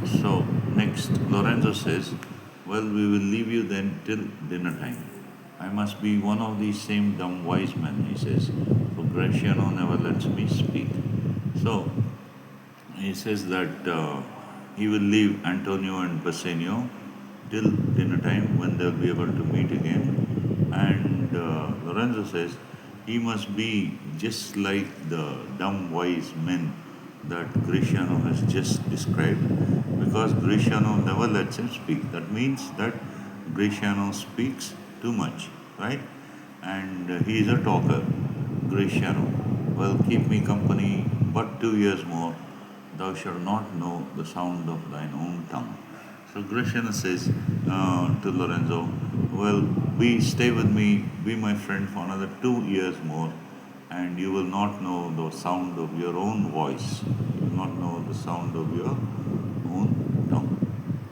So next, Lorenzo says, well, we will leave you then till dinner time. I must be one of these same dumb wise men, he says, for Graciano never lets me speak. So he says that he will leave Antonio and Bassanio till dinner time when they'll be able to meet again. And Lorenzo says he must be just like the dumb wise men that Greciano has just described because Greciano never lets him speak. That means that Greciano speaks too much, right? And he is a talker, Greciano. Well, keep me company but 2 years more, thou shalt not know the sound of thine own tongue. So Greciano says to Lorenzo, well, stay with me, be my friend for another 2 years more, and you will not know the sound of your own voice. You will not know the sound of your own tongue.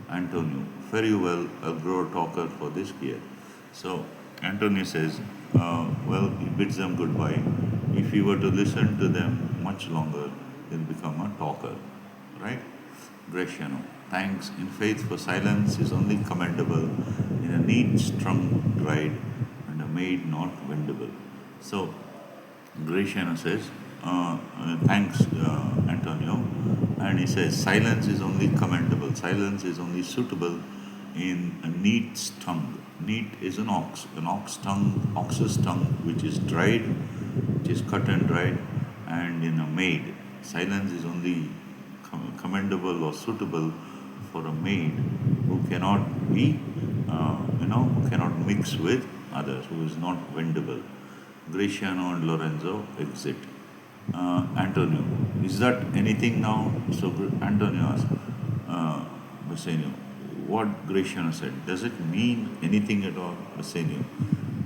Antonio, very well, I'll grow a talker for this year. So Antonio says, well, he bids them goodbye. If he were to listen to them much longer, he'll become a talker, right? Greciano, thanks in faith for silence is only commendable in a neat strung bride and a maid not wendable. So Greciano says, thanks, Antonio. And he says, silence is only commendable, silence is only suitable in a neat tongue. Neat is an ox's tongue, which is dried, which is cut and dried, and in a maid. Silence is only commendable or suitable for a maid who cannot be, who cannot mix with others, who is not vendable. Graciano and Lorenzo exit. Antonio, is that anything now? So Antonio asked Bassanio, what Graciano said, does it mean anything at all? Bassanio,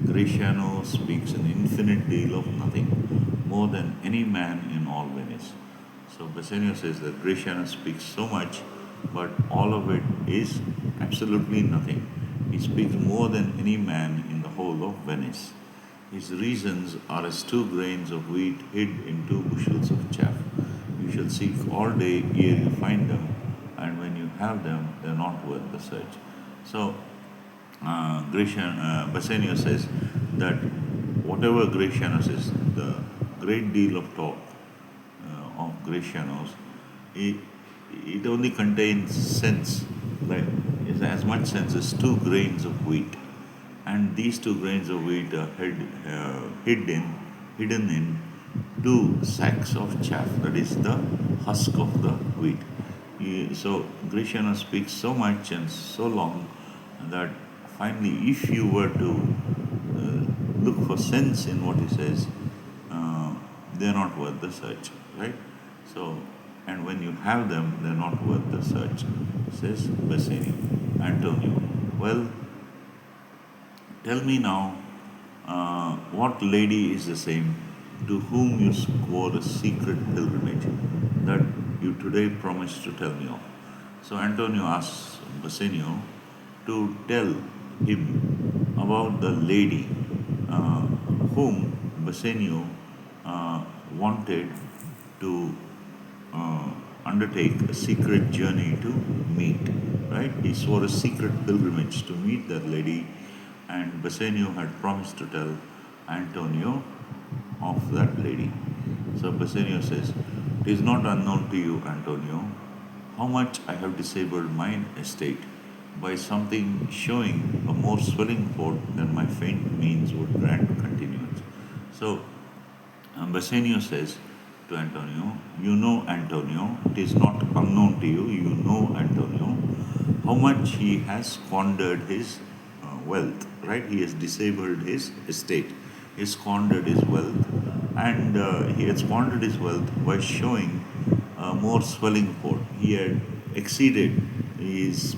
Graciano speaks an infinite deal of nothing, more than any man in all Venice. So Bassanio says that Graciano speaks so much, but all of it is absolutely nothing. He speaks more than any man in the whole of Venice. His reasons are as 2 grains of wheat hid in 2 bushels of chaff. You shall seek all day ere you find them, and when you have them, they are not worth the search. So, Bassanio says that whatever Graciano says, the great deal of talk of Graciano's, it only contains sense, like is as much sense as 2 grains of wheat. And these 2 grains of wheat are hidden in 2 sacks of chaff, that is the husk of the wheat. So Greciano speaks so much and so long that finally, if you were to look for sense in what he says, they're not worth the search, right? So, and when you have them, they're not worth the search, says Bassanio. Antonio, well, tell me now, what lady is the same to whom you swore a secret pilgrimage that you today promised to tell me of? So Antonio asks Bassanio to tell him about the lady whom Bassanio wanted to undertake a secret journey to meet. Right? He swore a secret pilgrimage to meet that lady, and Bassanio had promised to tell Antonio of that lady. So Bassanio says, it is not unknown to you, Antonio, how much I have disabled mine estate by something showing a more swelling port than my faint means would grant continuance. So Bassanio says to Antonio, you know, Antonio, it is not unknown to you, you know, Antonio, how much he has squandered his wealth, right? He has disabled his estate, he has squandered his wealth, and he had squandered his wealth by showing a more swelling port. He had exceeded his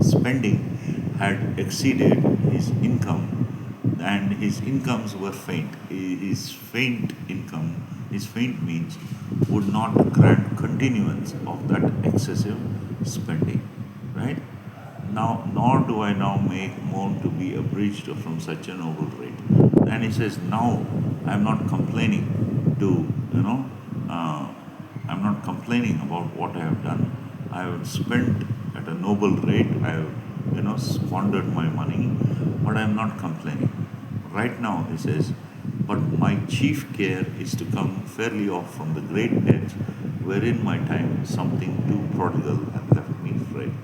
spending had exceeded his income, and his incomes were faint. His faint income, his faint means, would not grant continuance of that excessive spending, right? Now, nor do I now make moan to be abridged from such a noble rate. And he says, now I am not complaining to, uh, I'm not complaining about what I have done. I have spent at a noble rate. I have, squandered my money, but I'm not complaining. Right now, he says, but my chief care is to come fairly off from the great debts wherein my time something too prodigal hath left me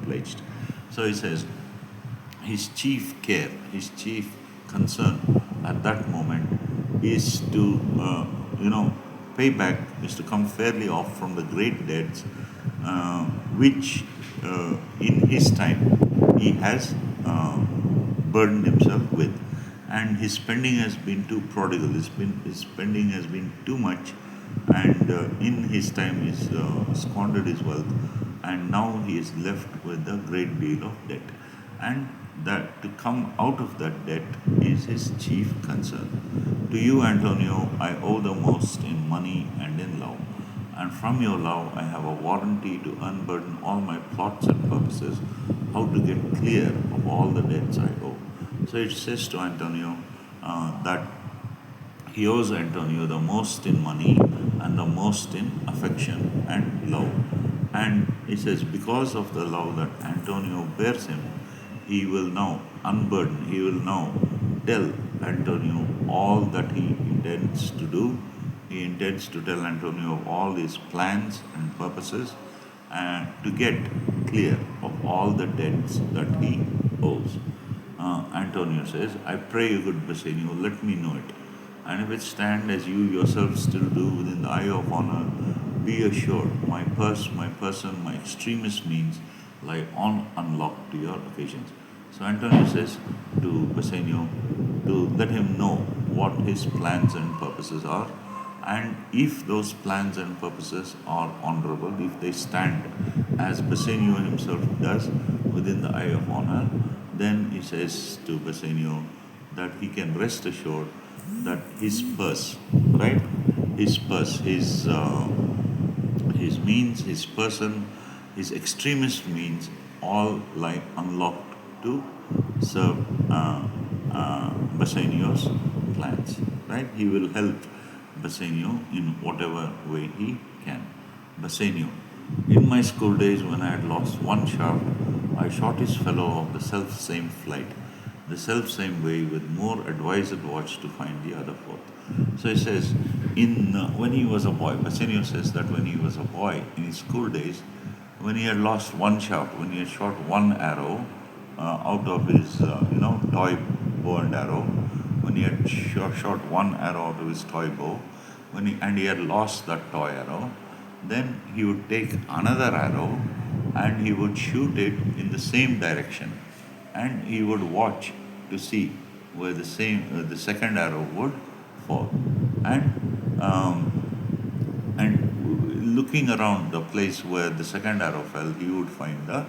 pledged. So he says, his chief care, his chief concern at that moment is to, pay back, is to come fairly off from the great debts which in his time he has burdened himself with. And his spending has been too prodigal, his spending has been too much, and in his time he's squandered his wealth, and now he is left with a great deal of debt. And that to come out of that debt is his chief concern. To you, Antonio, I owe the most in money and in love. And from your love, I have a warranty to unburden all my plots and purposes, how to get clear of all the debts I owe. So it says to Antonio that he owes Antonio the most in money and the most in affection and love. And he says, because of the love that Antonio bears him, he will now unburden, he will now tell Antonio all that he intends to do. He intends to tell Antonio of all his plans and purposes and to get clear of all the debts that he owes. Antonio says, I pray you, good Bassanio, let me know it. And if it stand as you yourself still do within the eye of honor, be assured my purse, my person, my extremest means lie on unlocked to your occasions. So Antonio says to Bassanio to let him know what his plans and purposes are, and if those plans and purposes are honorable, if they stand as Bassanio himself does within the eye of honor, then he says to Bassanio that he can rest assured that his purse, right? His purse, his means, his person, his extremist means all lie unlocked to serve Bassanio's plans, right? He will help Bassanio in whatever way he can. Bassanio, in my school days when I had lost one shaft, I shot his fellow of the self same flight, the self same way with more advised watch to find the other fourth. So he says, when he was a boy, Bassanio says that when he was a boy in his school days, when he had lost one shaft, when he had shot one arrow out of his, toy bow and arrow, when he had shot one arrow out of his toy bow, and he had lost that toy arrow, then he would take another arrow and he would shoot it in the same direction, and he would watch to see where the second arrow would fall, and looking around the place where the second arrow fell, he would find the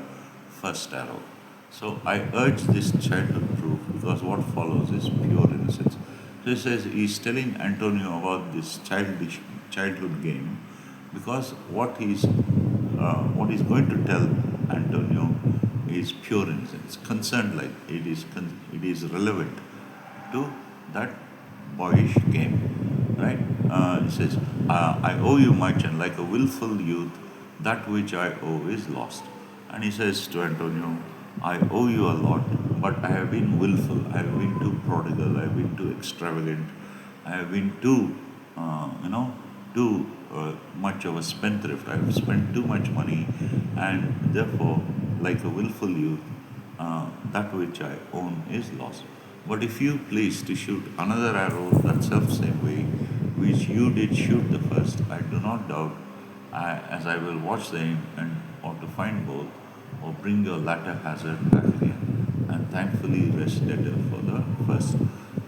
first arrow. So I urge this childhood proof because what follows is pure innocence. So he says he's telling Antonio about this childhood game because what he's going to tell Antonio is pure innocence, concerned like it is relevant to that boyish game, right? He says, I owe you much, and like a willful youth, that which I owe is lost. And he says to Antonio, I owe you a lot, but I have been willful, I have been too prodigal, I have been too extravagant, I have been too much of a spendthrift. I have spent too much money, and therefore, like a willful youth, that which I own is lost. But if you please to shoot another arrow that self same way, which you did shoot the first, I do not doubt, as I will watch the end and or to find both, or bring your latter hazard back again, and thankfully rest better for the first.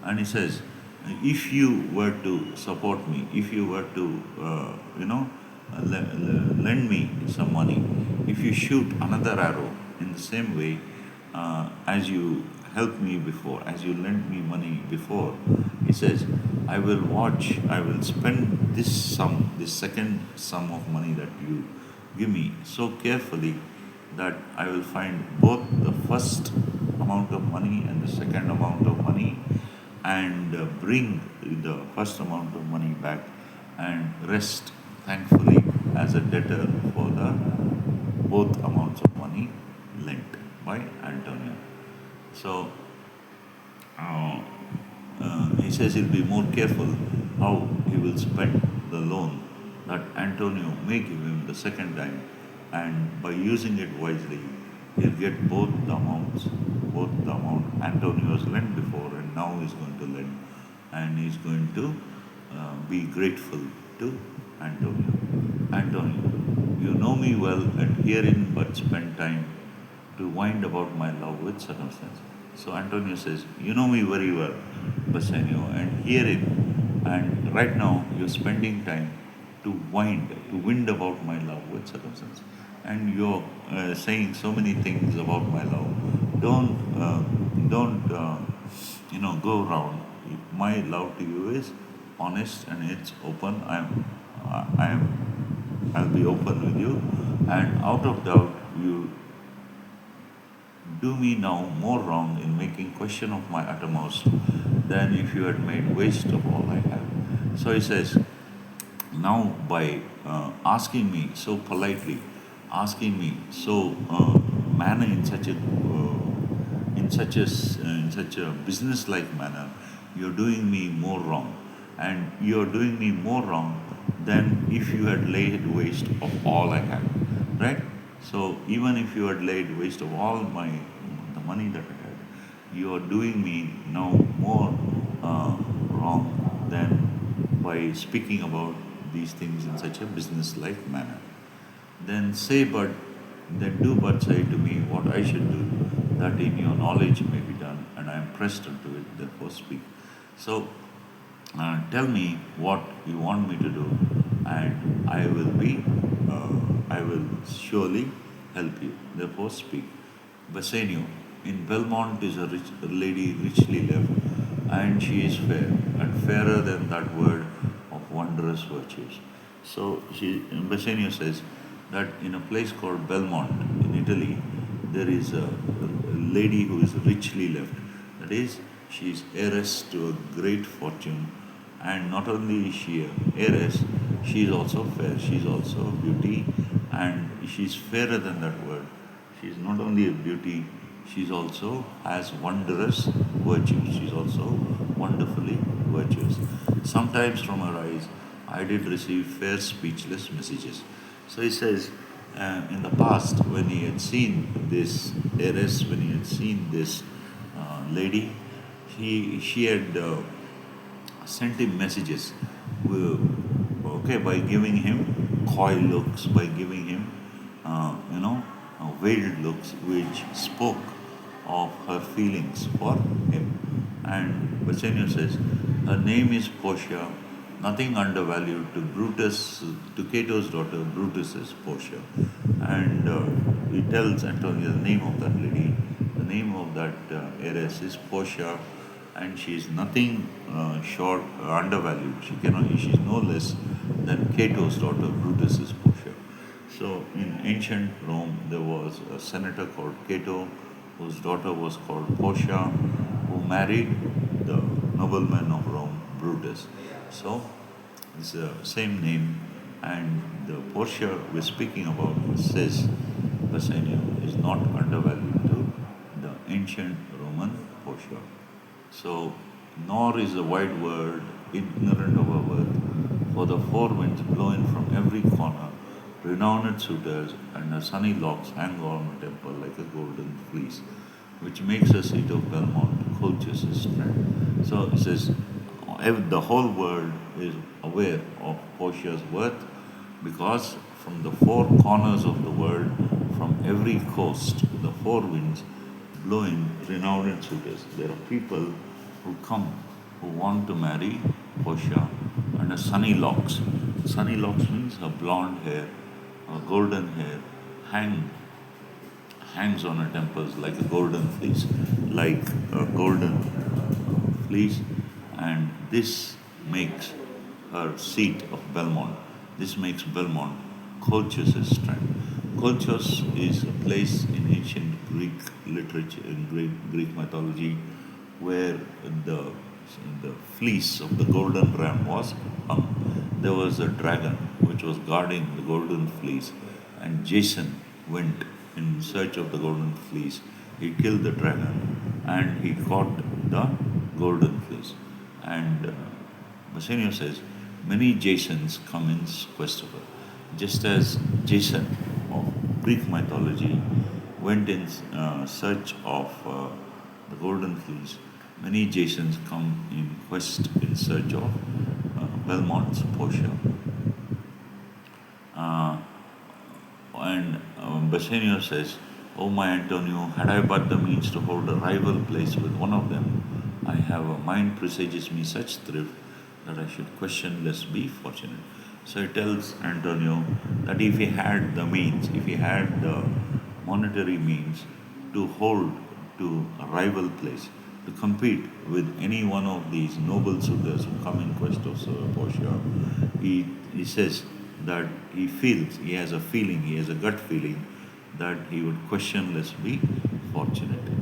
And he says, if you were to support me, if you were to, lend me some money, if you shoot another arrow in the same way as you helped me before, as you lent me money before, he says, I will watch, I will spend this sum, this second sum of money that you give me so carefully that I will find both the first amount of money and the second amount of money, and bring the first amount of money back and rest thankfully as a debtor for the both amounts of money lent by Antonio. So uh, he says he'll be more careful how he will spend the loan that Antonio may give him the second time, and by using it wisely, he'll get both the amount Antonio has lent before and now he's going to lend, and he's going to be grateful to Antonio. Antonio, you know me well, and herein but spend time to wind about my love with circumstance. So Antonio says, you know me very well, Bassanio, and herein, and right now you're spending time to wind about my love with circumstance. And you're saying so many things about my love. Don't go around. My love to you is honest and it's open. I'll be open with you, and out of doubt, you do me now more wrong in making question of my uttermost than if you had made waste of all I have. So he says, now by asking me so politely, asking me so manner in such a business-like manner, you're doing me more wrong, and you're doing me more wrong than if you had laid waste of all I have, right? So even if you had laid waste of all the money that I had, you are doing me now more wrong than by speaking about these things in such a business-like manner. Then say but, then do but say to me what I should do, that in your knowledge may be done, and I am pressed unto it, therefore speak. So tell me what you want me to do, and I will surely help you. Therefore speak. Bassanio, in Belmont is a lady richly left, and she is fair, and fairer than that word of wondrous virtues. So Bassanio says that in a place called Belmont in Italy, there is a lady who is richly left. That is, she is heiress to a great fortune, and not only is she a heiress, she is also fair. She is also a beauty, and she is fairer than that word. She is not only a beauty, she is also has wondrous virtues. She is also wonderfully virtuous. Sometimes from her eyes, I did receive fair speechless messages. So he says, in the past, when he had seen this heiress, when he had seen this lady, she had sent him messages, by giving him coy looks, by giving him, veiled looks, which spoke of her feelings for him. And Bassanio says, her name is Portia, nothing undervalued to Cato's daughter, Brutus is Portia. And he tells Antonio the name of that lady, the name of that heiress is Portia, and she is nothing short, undervalued. She is no less than Cato's daughter, Brutus is Portia. So in ancient Rome, there was a senator called Cato, whose daughter was called Portia, who married the nobleman of Rome, Brutus. So it's the same name, and the Portia we're speaking about, says Bassanio, is not undervalued to the ancient Roman Portia. So, nor is the wide world ignorant of our worth, for the four winds blow in from every corner, renowned suitors, and her sunny locks hang on a temple like a golden fleece, which makes the seat of Belmont Colchis' strand. So it says, the whole world is aware of Portia's worth, because from the four corners of the world, from every coast, the four winds blow in renowned suitors. There are people who come who want to marry Portia, and her sunny locks. Sunny locks means her blonde hair, her golden hair hangs on her temples like a golden fleece, and this makes her seat of Belmont. This makes Belmont Colchis' strand. Colchos is a place in ancient Greek literature, in Greek mythology, where the fleece of the golden ram was hung. There was a dragon which was guarding the golden fleece, and Jason went in search of the golden fleece. He killed the dragon and he caught the golden fleece. And Bassanio says, many Jasons come in quest of her. Just as Jason of Greek mythology went in search of the golden fleece, many Jasons come in quest in search of Belmont's Portia. Uh, and Bassanio says, "O my Antonio, had I but the means to hold a rival place with one of them, I have a mind presages me such thrift that I should question less be fortunate." So he tells Antonio that if he had the means, if he had the monetary means to hold to a rival place, to compete with any one of these noble suitors who come in quest of Portia, he says that he feels, he has a feeling, he has a gut feeling that he would questionless be fortunate.